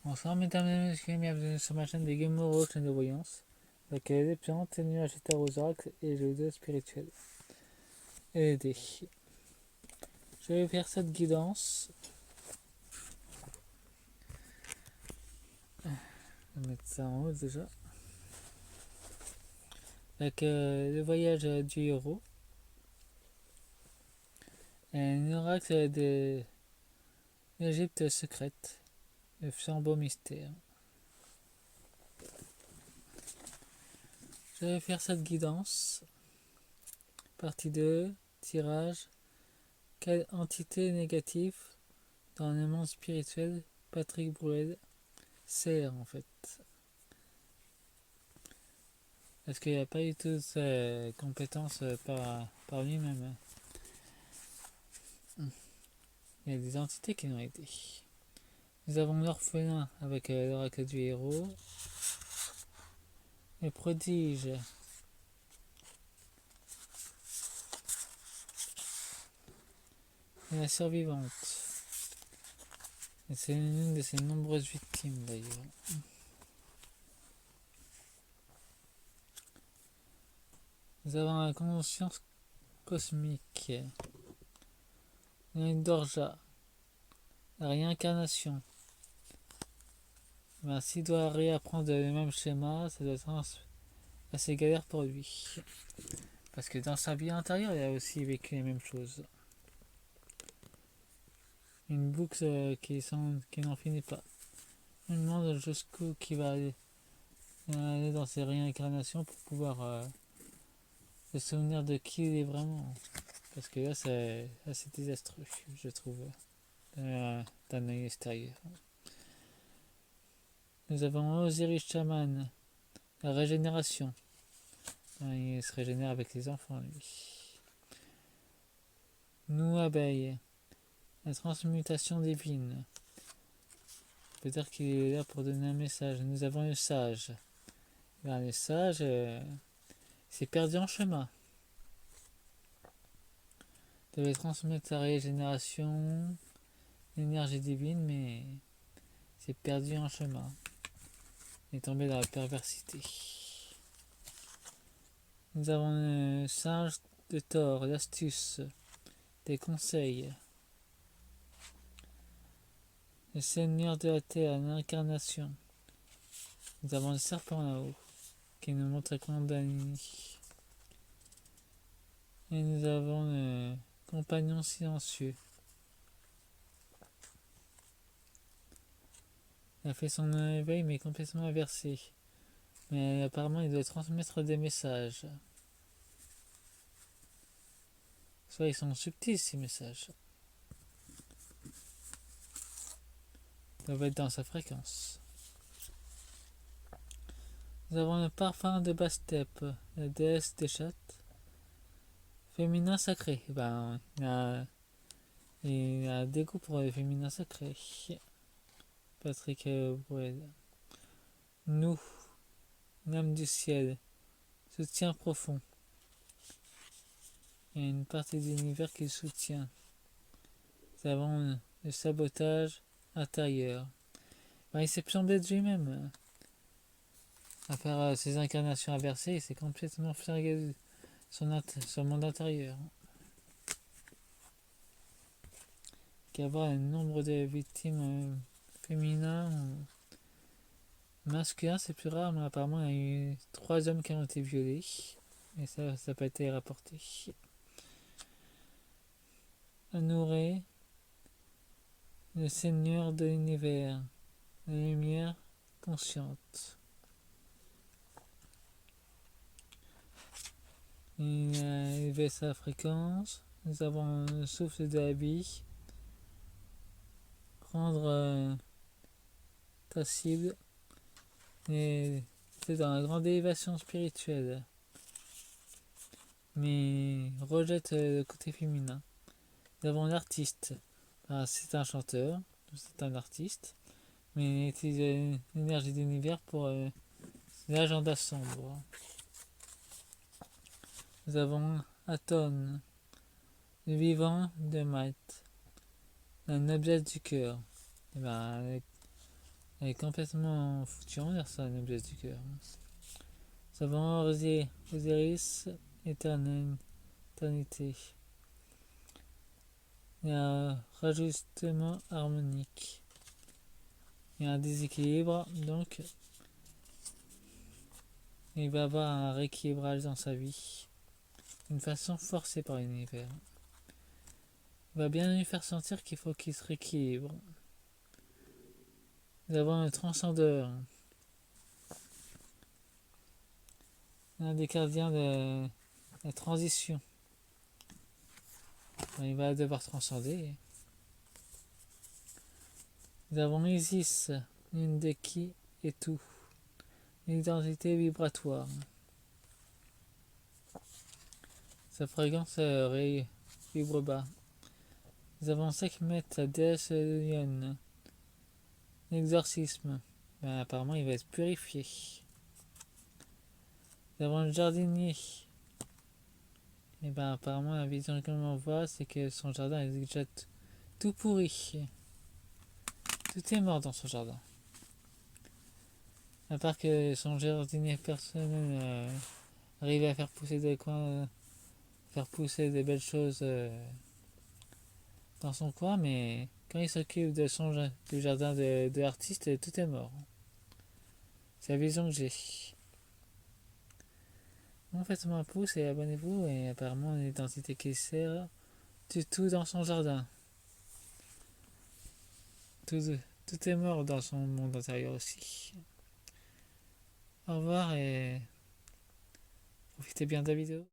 Bonsoir mesdames et messieurs, bienvenue sur ma chaîne des Gamero, chaîne de voyance, avec les plantes, les nuages et aux oracles et les deux spirituels. Et les dés. Je vais faire cette guidance. Je vais mettre ça en haut déjà. Avec le voyage du héros. Et un oracle de l'Égypte secrète. Le flambeau mystère. Je vais faire cette guidance. Partie 2, tirage. Quelle entité négative dans le monde spirituel Patrick Bruel sert en fait? Parce qu'il n'y a pas eu toutes ses compétences par lui-même. Il y a des entités qui l'ont aidé. Nous avons l'orphelin avec l'oracle du héros. Les prodiges. Et la survivante. Et c'est l'une de ses nombreuses victimes d'ailleurs. Nous avons la conscience cosmique. Une Dorja. La réincarnation. Ben, s'il doit réapprendre le même schéma, ça doit être assez galère pour lui. Parce que dans sa vie antérieure, il a aussi vécu les mêmes choses. Une boucle qui n'en finit pas. Je me demande jusqu'où qui va aller dans ses réincarnations pour pouvoir se souvenir de qui il est vraiment. Parce que là, c'est assez désastreux, je trouve, d'un œil extérieur. Nous avons Osiris Shaman, la régénération. Il se régénère avec les enfants, lui. Nous, abeille, la transmutation divine. Peut-être qu'il est là pour donner un message. Nous avons le sage. Ben, le sage s'est perdu en chemin. Il devait transmettre la régénération, l'énergie divine, mais s'est perdu en chemin. Il est tombé dans la perversité. Nous avons le singe de Thor, l'astuce, des conseils. Le seigneur de la terre, l'incarnation. Nous avons le serpent là-haut, qui nous montre Kundalini. Et nous avons le compagnon silencieux. Il a fait son éveil, mais complètement inversé. Mais apparemment, il doit transmettre des messages. Soit ils sont subtils, ces messages. Ils doivent être dans sa fréquence. Nous avons le parfum de Bastep, la déesse des chattes. Féminin sacré. Ben, il a des goûts pour le féminin sacré. Patrick Bruel. Nous, l'âme du ciel, soutien profond. Il y a une partie de l'univers qui soutient. Nous avons le sabotage intérieur. Ben, il s'est plombé de lui-même. À faire ses incarnations inversées, il s'est complètement flingué son monde intérieur. Il y a avoir un nombre de victimes féminins ou masculins, c'est plus rare, mais apparemment il y a eu 3 hommes qui ont été violés. Et ça n'a pas été rapporté. Anouré, le seigneur de l'univers, la lumière consciente. Il a élevé sa fréquence. Nous avons le souffle de la vie. Rendre ta cible. Et c'est dans la grande élévation spirituelle. Mais rejette le côté féminin. Nous avons l'artiste. Ben, c'est un chanteur, c'est un artiste, mais il utilise l'énergie de l'univers pour l'agenda sombre. Nous avons Aton, le vivant de Matt, la noblesse du cœur. Et ben, Elle est complètement foutue en l'air, ça, noblesse du cœur. Nous avons Osiris, éternité. Il y a un rajustement harmonique. Il y a un déséquilibre, donc il va avoir un rééquilibrage dans sa vie, d'une façon forcée par l'univers. Il va bien lui faire sentir qu'il faut qu'il se rééquilibre. Nous avons un transcendeur, un des gardiens de la transition. Il va devoir transcender. Nous avons Isis, une de qui et tout. Une identité vibratoire. Sa fréquence vibre bas. Nous avons Sekhmet, la déesse lionne. L'exorcisme. Apparemment, il va être purifié. Nous avons le jardinier. Et apparemment, la vision que l'on voit, c'est que son jardin est déjà tout pourri. Tout est mort dans son jardin. À part que son jardinier personnel arrive à faire pousser des coins, faire pousser des belles choses dans son coin, mais quand il s'occupe du jardin de l'artiste, tout est mort. C'est la vision que j'ai. Bon, faites-moi un pouce et abonnez-vous, et apparemment une identité qui sert du tout dans son jardin. Tout est mort dans son monde intérieur aussi. Au revoir et profitez bien de la vidéo.